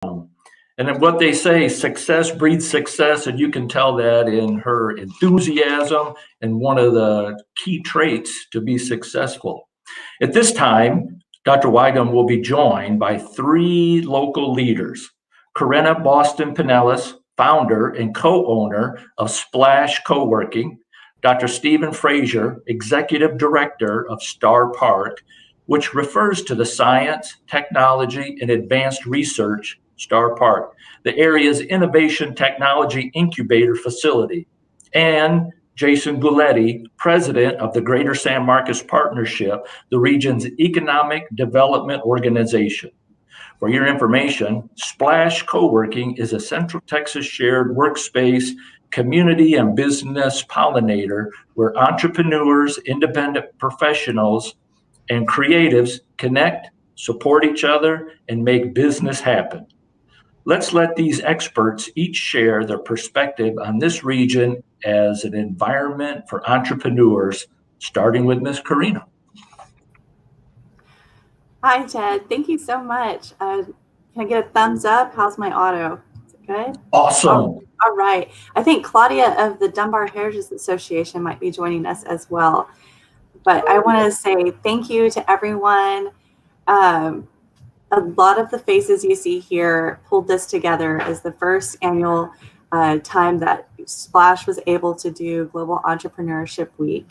And then what they say, success breeds success, and you can tell that in her enthusiasm and one of the key traits to be successful. At this time, Dr. Weigum will be joined by three local leaders. Corinna Boston Pinellas, founder and co-owner of Splash Coworking, Dr. Stephen Frazier, executive director of Star Park, which refers to the science, technology, and advanced research Star Park, the area's innovation technology incubator facility, and Jason Guletti, president of the Greater San Marcos Partnership, the region's economic development organization. For your information, Splash Coworking is a Central Texas shared workspace, community and business pollinator where entrepreneurs, independent professionals, and creatives connect, support each other, and make business happen. Let's let these experts each share their perspective on this region as an environment for entrepreneurs, starting with Ms. Corinna. Hi, Ted. Thank you so much. Can I get a thumbs up? How's my audio? Is it good? Awesome. All right. I think Claudia of the Dunbar Heritage Association might be joining us as well. But I want to say thank you to everyone. A lot of the faces you see here pulled this together as the first annual time that Splash was able to do Global Entrepreneurship Week.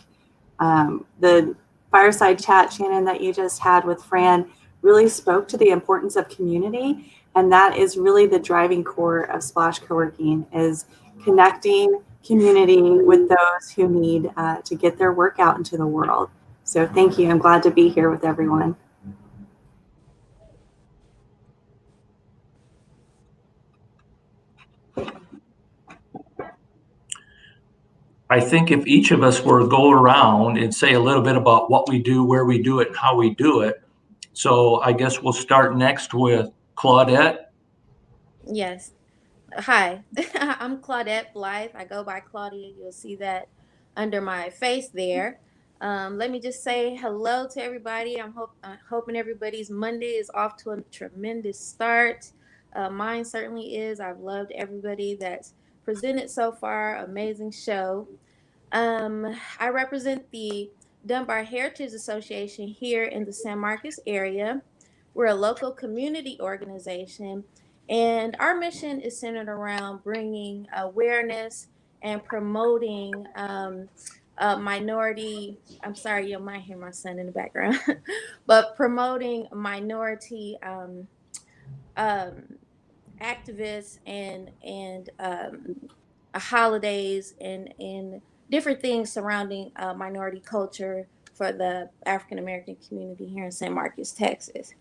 The fireside chat, Shannon, that you just had with Fran really spoke to the importance of community. And that is really the driving core of Splash Coworking, is connecting community with those who need to get their work out into the world. So thank you. I'm glad to be here with everyone. I think if each of us were to go around and say a little bit about what we do, where we do it, and how we do it. So I guess we'll start next with Claudette. Yes. Hi, I'm Claudette Blythe. I go by Claudia. You'll see that under my face there. Let me just say hello to everybody. I'm hoping everybody's Monday is off to a tremendous start. Mine certainly is. I've loved everybody that's presented so far. Amazing show. I represent the Dunbar Heritage Association here in the San Marcos area. We're a local community organization, and our mission is centered around bringing awareness and promoting minority, I'm sorry, you might hear my son in the background, but promoting minority activists and holidays and different things surrounding minority culture for the African American community here in San Marcos, Texas.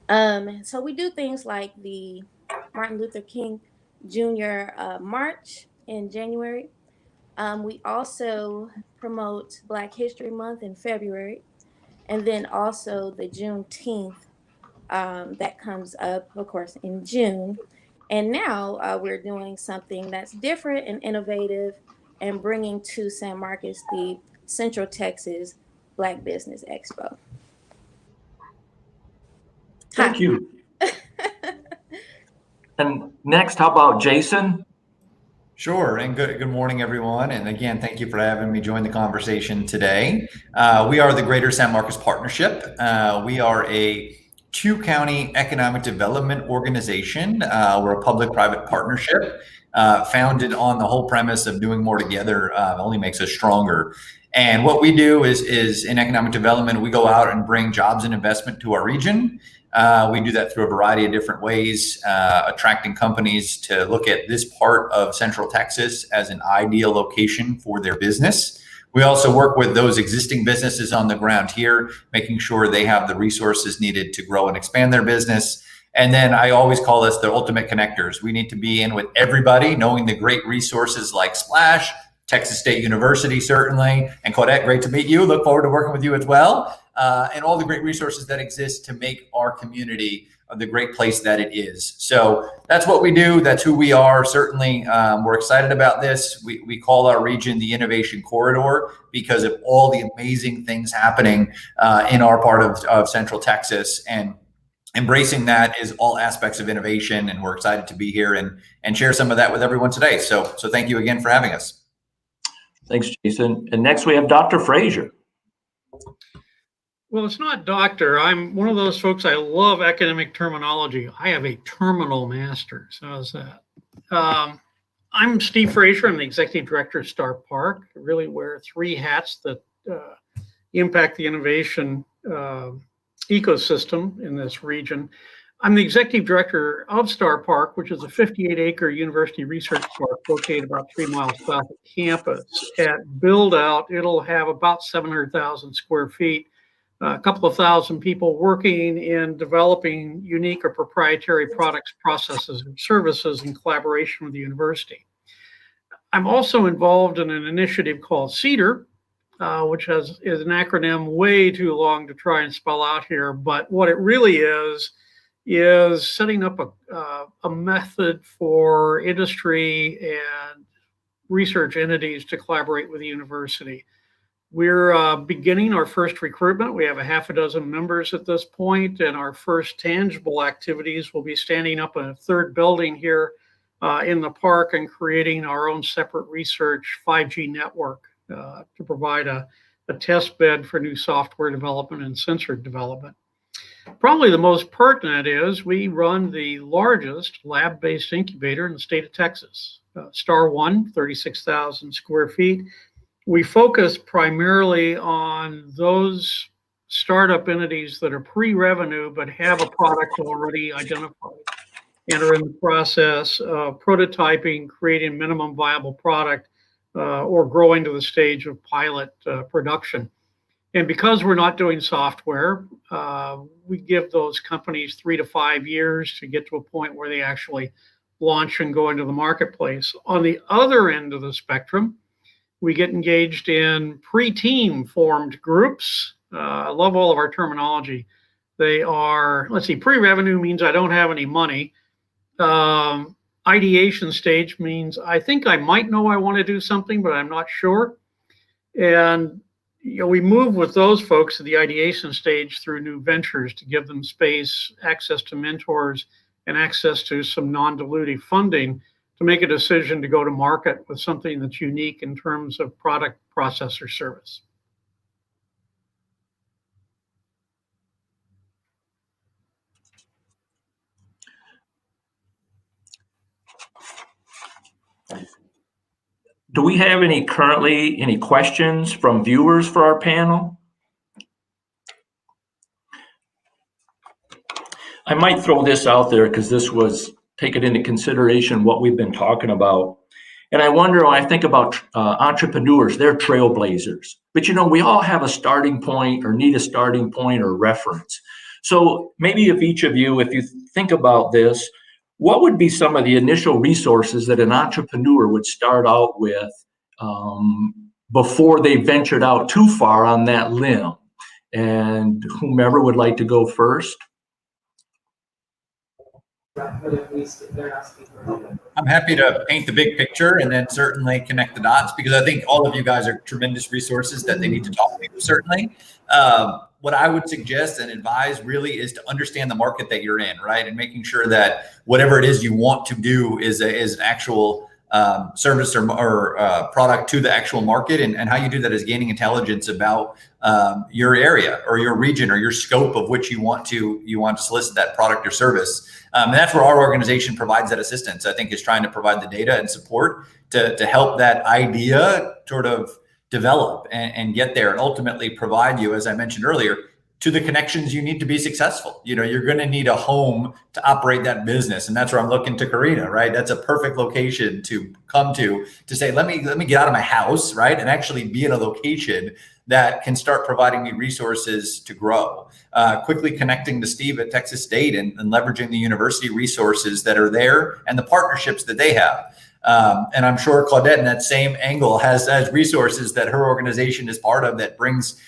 So we do things like the Martin Luther King Jr. March in January. We also promote Black History Month in February, and then also the Juneteenth that comes up, of course, in June. And now we're doing something that's different and innovative and bringing to San Marcos the Central Texas Black Business Expo. Thank you. And next, how about Jason? Sure, and good morning, everyone. And again, thank you for having me join the conversation today. We are the Greater San Marcos Partnership. We are a two-county economic development organization. We're a public-private partnership founded on the whole premise of doing more together only makes us stronger. And what we do is in economic development, we go out and bring jobs and investment to our region. We do that through a variety of different ways, attracting companies to look at this part of Central Texas as an ideal location for their business. We also work with those existing businesses on the ground here, making sure they have the resources needed to grow and expand their business. And then I always call us the ultimate connectors. We need to be in with everybody, knowing the great resources like Splash, Texas State University, certainly. And Claudette, great to meet you. Look forward to working with you as well. And all the great resources that exist to make our community the great place that it is. So that's what we do. That's who we are. Certainly, we're excited about this. We call our region the Innovation Corridor because of all the amazing things happening in our part of Central Texas. And embracing that is all aspects of innovation, and we're excited to be here and share some of that with everyone today. So thank you again for having us. Thanks, Jason. And next we have Dr. Frazier. Well, it's not doctor. I'm one of those folks, I love academic terminology. I have a terminal master's. How's that? I'm Steve Frazier. I'm the executive director of Star Park. I really wear 3 hats that impact the innovation ecosystem in this region. I'm the executive director of Star Park, which is a 58-acre university research park located about 3 miles south of campus. At build out, it'll have about 700,000 square feet, a couple of thousand people working in developing unique or proprietary products, processes, and services in collaboration with the university. I'm also involved in an initiative called CEDAR, which is an acronym way too long to try and spell out here. But what it really is setting up a method for industry and research entities to collaborate with the university. We're beginning our first recruitment. We have a half a dozen members at this point, and our first tangible activities will be standing up a 3rd building here in the park and creating our own separate research 5G network to provide a test bed for new software development and sensor development. Probably the most pertinent is we run the largest lab-based incubator in the state of Texas, Star One, 36,000 square feet. We focus primarily on those startup entities that are pre-revenue but have a product already identified and are in the process of prototyping, creating minimum viable product, or growing to the stage of pilot production. And because we're not doing software, we give those companies 3 to 5 years to get to a point where they actually launch and go into the marketplace. On the other end of the spectrum, we get engaged in pre-team formed groups. I love all of our terminology. They are, pre-revenue means I don't have any money. Ideation stage means I think I might know I want to do something, but I'm not sure. And we move with those folks to the ideation stage through new ventures to give them space, access to mentors, and access to some non-dilutive funding to make a decision to go to market with something that's unique in terms of product, process, or service. Do we have any questions from viewers for our panel? I might throw this out there because this was taken into consideration what we've been talking about. And I wonder, when I think about entrepreneurs, they're trailblazers. But we all have a starting point or need a starting point or reference. So maybe if each of you, if you think about this, what would be some of the initial resources that an entrepreneur would start out with before they ventured out too far on that limb? And whomever would like to go first. I'm happy to paint the big picture and then certainly connect the dots, because I think all of you guys are tremendous resources that they need to talk to, certainly. What I would suggest and advise really is to understand the market that you're in, right? And making sure that whatever it is you want to do is an actual service or product to the actual market, and how you do that is gaining intelligence about your area or your region or your scope of which you want to solicit that product or service. And that's where our organization provides that assistance. I think is trying to provide the data and support to help that idea sort of develop and get there, and ultimately provide you, as I mentioned earlier, to the connections you need to be successful. You're going to need a home to operate that business. And that's where I'm looking to Karina, right? That's a perfect location to come to say, let me get out of my house, right? And actually be in a location that can start providing me resources to grow. Quickly connecting to Steve at Texas State and leveraging the university resources that are there and the partnerships that they have. And I'm sure Claudette in that same angle has resources that her organization is part of that brings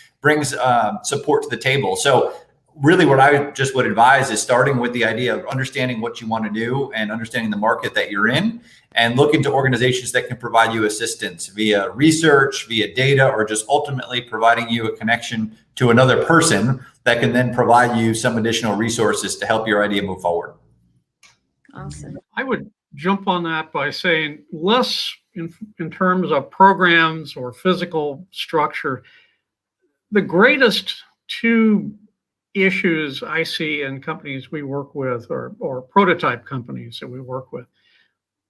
support to the table. So really what I just would advise is starting with the idea of understanding what you want to do and understanding the market that you're in, and look into organizations that can provide you assistance via research, via data, or just ultimately providing you a connection to another person that can then provide you some additional resources to help your idea move forward. Awesome. I would jump on that by saying less in terms of programs or physical structure. The greatest two issues I see in companies we work with, or prototype companies that we work with.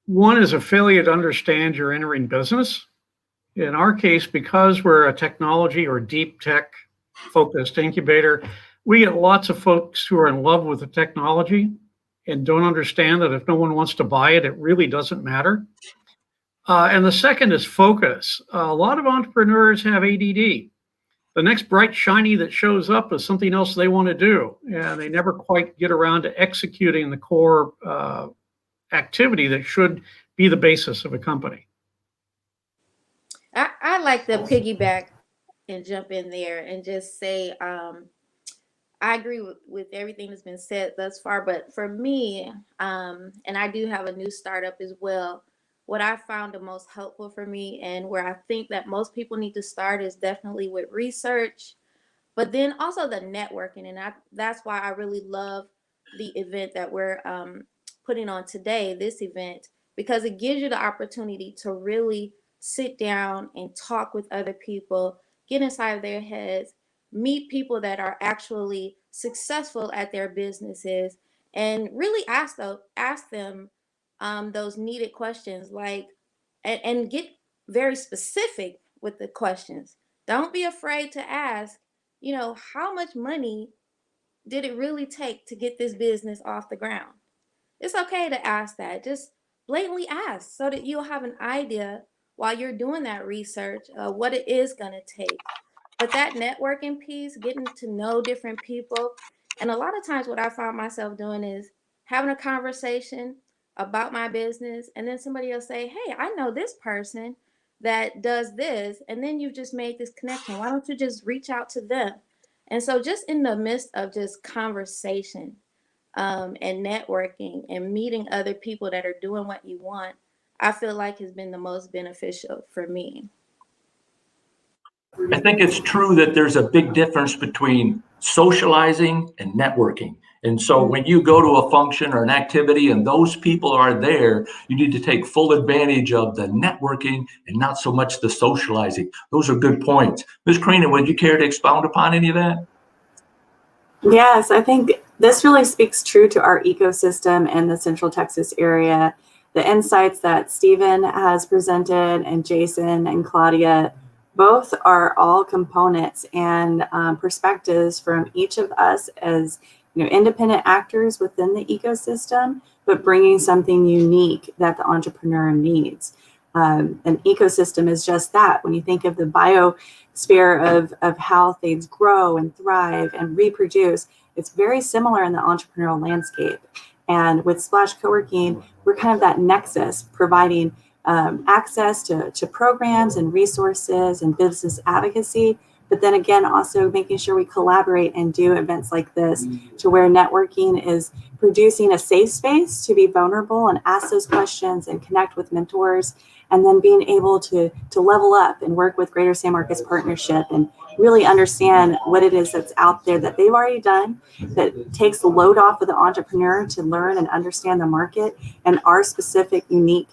One is a failure to understand you're entering business. In our case, because we're a technology or deep tech focused incubator, we get lots of folks who are in love with the technology and don't understand that if no one wants to buy it, it really doesn't matter. And the second is focus. A lot of entrepreneurs have ADD. The next bright shiny that shows up is something else they want to do, and they never quite get around to executing the core activity that should be the basis of a company. I like to piggyback and jump in there and just say, I agree with everything that's been said thus far, but for me, and I do have a new startup as well, what I found the most helpful for me and where I think that most people need to start is definitely with research, but then also the networking. And that's why I really love the event that we're putting on today, this event, because it gives you the opportunity to really sit down and talk with other people, get inside their heads, meet people that are actually successful at their businesses, and really ask them those needed questions, like, and get very specific with the questions. Don't be afraid to ask, how much money did it really take to get this business off the ground? It's okay to ask that. Just blatantly ask so that you'll have an idea while you're doing that research of what it is going to take. But that networking piece, getting to know different people, and a lot of times what I found myself doing is having a conversation about my business, and then somebody will say, hey, I know this person that does this, and then you've just made this connection. Why don't you just reach out to them? And so just in the midst of just conversation and networking and meeting other people that are doing what you want, I feel like has been the most beneficial for me. I think it's true that there's a big difference between socializing and networking. And so when you go to a function or an activity and those people are there, you need to take full advantage of the networking and not so much the socializing. Those are good points. Ms. Karina, would you care to expound upon any of that? Yes, I think this really speaks true to our ecosystem and the Central Texas area. The insights that Stephen has presented and Jason and Claudia, both are all components and perspectives from each of us as independent actors within the ecosystem, but bringing something unique that the entrepreneur needs. An ecosystem is just that. When you think of the biosphere of how things grow and thrive and reproduce, it's very similar in the entrepreneurial landscape. And with Splash Coworking, we're kind of that nexus, providing access to programs and resources and business advocacy, but then again, also making sure we collaborate and do events like this to where networking is producing a safe space to be vulnerable and ask those questions and connect with mentors, and then being able to level up and work with Greater San Marcos Partnership and really understand what it is that's out there that they've already done, that takes the load off of the entrepreneur to learn and understand the market and our specific unique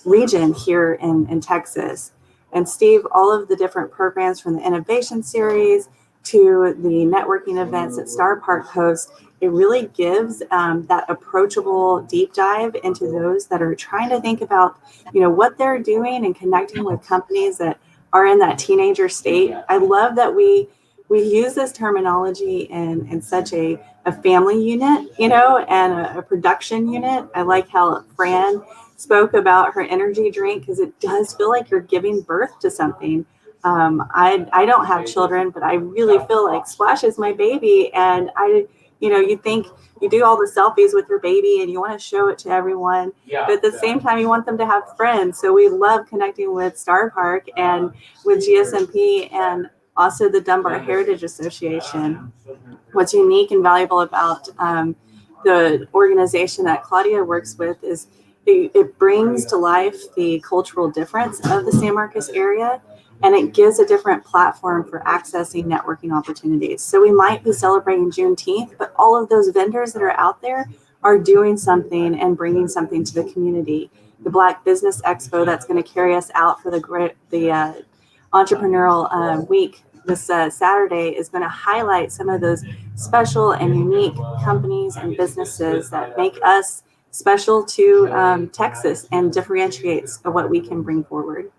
region here in Texas. And Steve, all of the different programs from the innovation series to the networking events that Star Park hosts, it really gives that approachable deep dive into those that are trying to think about, what they're doing and connecting with companies that are in that teenager state. I love that we use this terminology in such a family unit, and a production unit. I like how Fran spoke about her energy drink, because it does feel like you're giving birth to something. I don't have children, but I really feel like Splash is my baby. And you think you do all the selfies with your baby and you want to show it to everyone, but at the same time, you want them to have friends. So we love connecting with Star Park and with GSMP and also the Dunbar Heritage Association. What's unique and valuable about the organization that Claudia works with is it brings to life the cultural difference of the San Marcos area. and it gives a different platform for accessing networking opportunities. So we might be celebrating Juneteenth, but all of those vendors that are out there are doing something and bringing something to the community. The Black Business Expo that's going to carry us out for the entrepreneurial week this Saturday is going to highlight some of those special and unique companies and businesses that make us special to Texas and differentiates what we can bring forward.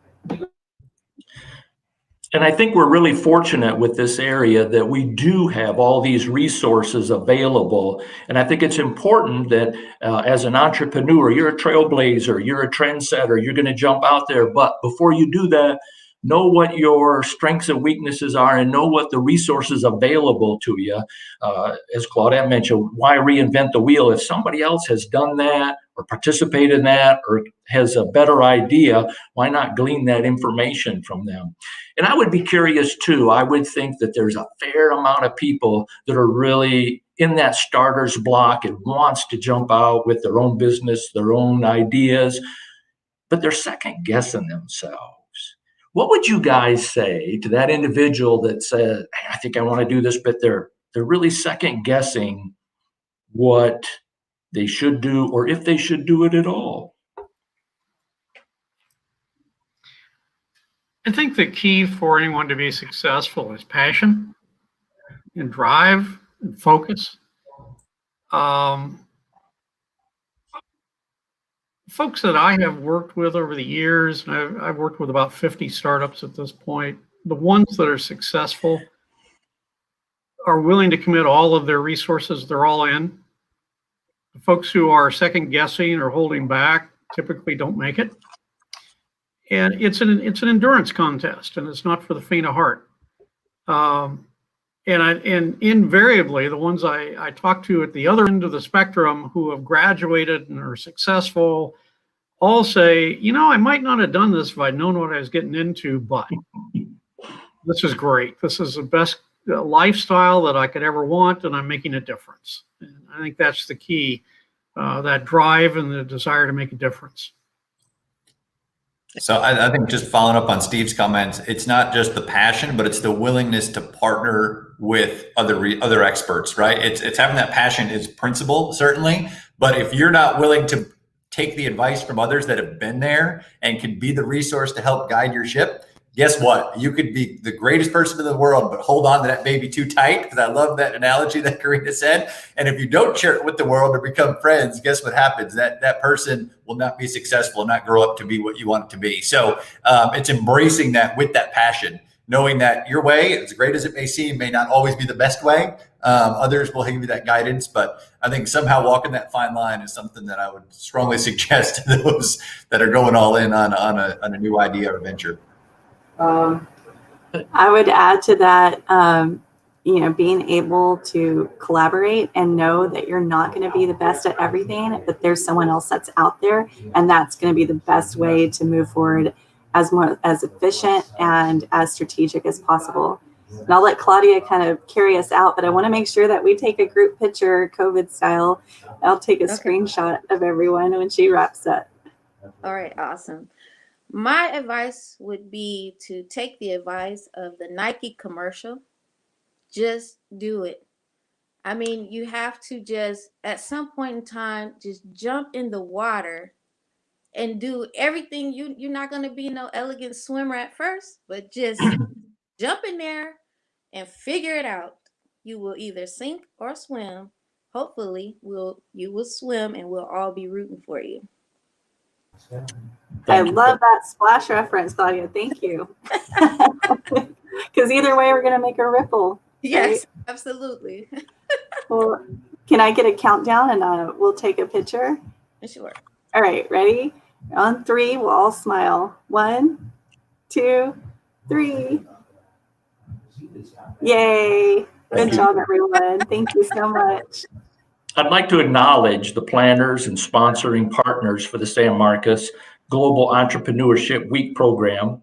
And I think we're really fortunate with this area that we do have all these resources available. And I think it's important that as an entrepreneur, you're a trailblazer, you're a trendsetter, you're going to jump out there. But before you do that, know what your strengths and weaknesses are and know what the resources available to you. As Claudette mentioned, why reinvent the wheel? If somebody else has done that or participated in that or has a better idea, why not glean that information from them? And I would be curious too. I would think that there's a fair amount of people that are really in that starter's block and wants to jump out with their own business, their own ideas, but they're second guessing themselves. What would you guys say to that individual that says, hey, I think I want to do this, but they're really second guessing what they should do or if they should do it at all? I think the key for anyone to be successful is passion and drive and focus. Folks that I have worked with over the years, and I've worked with about 50 startups at this point, the ones that are successful are willing to commit all of their resources. They're all in. The folks who are second guessing or holding back typically don't make it. And it's an endurance contest, and it's not for the faint of heart. And invariably, the ones I talk to at the other end of the spectrum who have graduated and are successful all say, you know, I might not have done this if I'd known what I was getting into, but this is great. This is the best lifestyle that I could ever want, and I'm making a difference. And I think that's the key, that drive and the desire to make a difference. So I think just following up on Steve's comments, it's not just the passion, but it's the willingness to partner with other experts, right? It's having that passion is principle, certainly, but if you're not willing to take the advice from others that have been there and can be the resource to help guide your ship, guess what? You could be the greatest person in the world, but hold on to that baby too tight, because I love that analogy that Karina said. And if you don't share it with the world or become friends, guess what happens? That person will not be successful, not grow up to be what you want it to be. So it's embracing that with that passion, knowing that your way, as great as it may seem, may not always be the best way. Others will give you that guidance, but I think somehow walking that fine line is something that I would strongly suggest to those that are going all in on a new idea or venture. I would add to that, being able to collaborate and know that you're not going to be the best at everything, but there's someone else that's out there, and that's going to be the best way to move forward as efficient and as strategic as possible. And I'll let Claudia kind of carry us out, but I want to make sure that we take a group picture, COVID style. I'll take a screenshot of everyone when she wraps up. All right, awesome. My advice would be to take the advice of the Nike commercial. Just do it. I mean, you have to just, at some point in time, just jump in the water and do everything. You're not going to be no elegant swimmer at first, but just jump in there and figure it out. You will either sink or swim. Hopefully, you will swim, and we'll all be rooting for you. I love that splash reference, Claudia. Thank you. Because either way, we're going to make a ripple. Yes, right? Absolutely. Well, can I get a countdown and we'll take a picture? Sure. All right, ready? On 3, we'll all smile. 1, 2, 3. Yay. Good job, everyone. Thank you so much. I'd like to acknowledge the planners and sponsoring partners for the San Marcos Global Entrepreneurship Week program.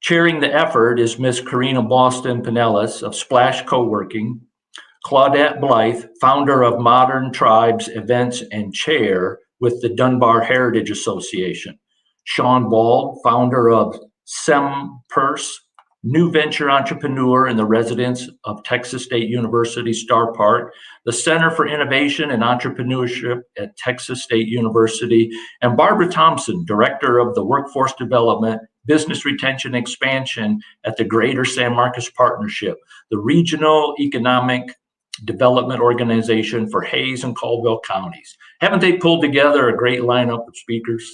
Chairing the effort is Ms. Karina Boston Pinellas of Splash Coworking, Claudette Blythe, founder of Modern Tribes Events and chair with the Dunbar Heritage Association, Sean Ball, founder of SEMPERS, new venture entrepreneur in the residence of Texas State University Star Park, the Center for Innovation and Entrepreneurship at Texas State University, and Barbara Thompson, Director of the Workforce Development, Business Retention Expansion at the Greater San Marcos Partnership, the regional economic development organization for Hays and Caldwell counties. Haven't they pulled together a great lineup of speakers?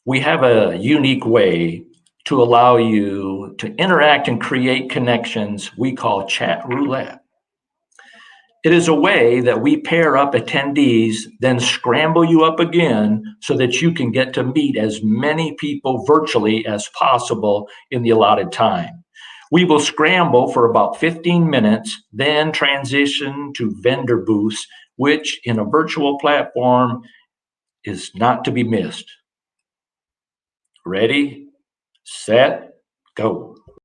We have a unique way to allow you to interact and create connections we call chat roulette. It is a way that we pair up attendees, then scramble you up again so that you can get to meet as many people virtually as possible in the allotted time. We will scramble for about 15 minutes, then transition to vendor booths, which in a virtual platform is not to be missed. Ready, set, go.